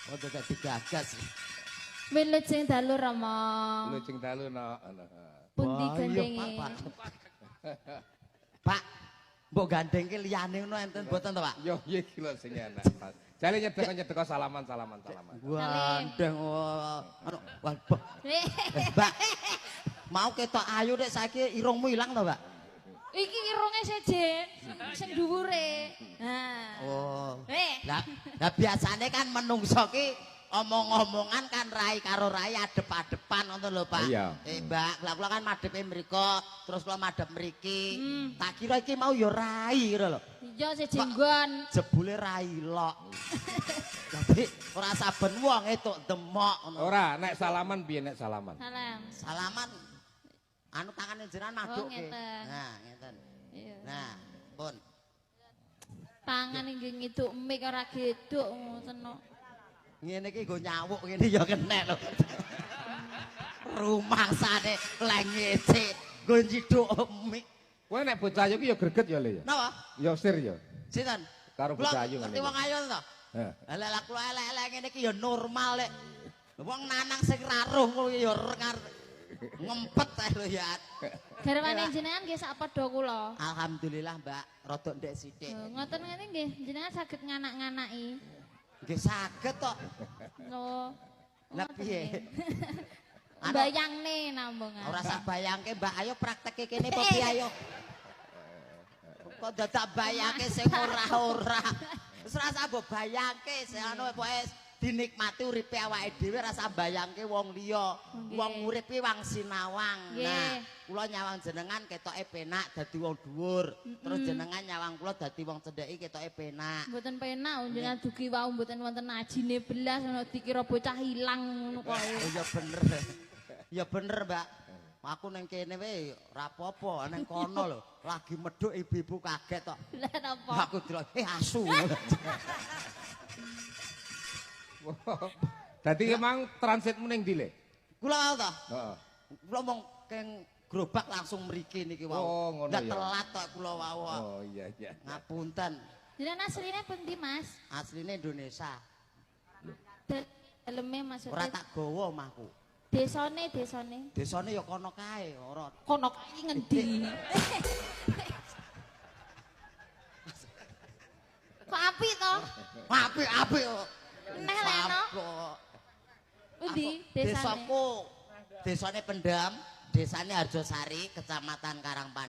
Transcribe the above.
Oh dadak digagas. Wilujeng dalu Rama. Wilujeng dalu no. Pundi Wah, iya, gandenge? Pak, mbok gandengke liyane ngono enten mboten to, Pak? Yo iki lho sing enak. Jale nyedek salaman. Gandeng anu wah. Mbak. Mau ketok ayu nek saiki irungmu ilang to, Mbak? Iki irunge sejen sing dhuwure. Nah. Oh. Lah biasane kan menungso ki omong-omongan kan rai karo rai adep-adepan ngono lho, Pak. Iya. Mbak, lah kula kan madhepe mriko, terus kula madhep mriki. Tak kira iki mau ya rai ngono lho. Iya sejenggon. Jebule rai lok. Dadi ora saben wong etuk demok ngono. Ora, nek salaman piye nek salaman? Salam. Salaman anu tangane jenengan madhuke. Ngeten. Nah, ngeten. Iya. Nah, pun. Tangan nggih ngiduk mik ora geduk ngoten kok. Ngene iki nggo nyawuk ngene ya kenek lho. Rumangsane lengece nggo njiduk mik. Kowe nek bocah ayu ki ya greget ya Le ya. Napa? Ya sir ya. Sinten? Karo bocah ayu ngene. Ngerti wong ayu to? Heeh. Lah kula elek-elek ngene iki ya normal lek. Wong nanang sing raruh kuwi ya ngempet ae lho ya. Garwane jenengan nggih sak padha kula. Alhamdulillah, Mbak, rada ndek sithik. Ngoten ngene nggih, jenengan saged nganak-nganaki. Nggih saged to. Lho. Lah piye? Bayangne nambungan. Ora sak bayangke, Mbak, ayo prakteke kene apa piye ayo. Kok dadak bayangke sing ora-ora. Wis ora usah mbok bayangke, sing anu pokoke dinikmati uripe awake dhewe rasa bayangke wong liya. Wong urip ki wong sinawang. Nah, kula nyawang jenengan ketoke penak dadi wong dhuwur. Terus jenengan nyawang kula dadi wong cendheki ketoke penak. Mboten penak jenengan dugi wau mboten wonten ajine belas ana dikira bocah ilang ngono kok. Oh ya bener. Ya bener, Mbak. Aku nang kene wae ora apa-apa, nang kono lho lagi medhuk ibu-ibu kaget tok. Lah napa? Aku delok asu. Dadi emang transitmu ning ndi Le? Kula to. Heeh. Kula mong keng gerobak langsung mriki niki wau. Oh, ngono ya. Telat tok kula wau. Oh iya. Ngapunten. Jenengan asline pundi, Mas? Asline Indonesia. Daleme maksudnya. Ora tak gawa omahku. Desane. Desane ya kono kae, ora. Kono iki ngendi? Kok apik to? Apik kok. Neh leno. Undi desane? Desaku desane Pendam, desane Harjosari, Kecamatan Karangpan.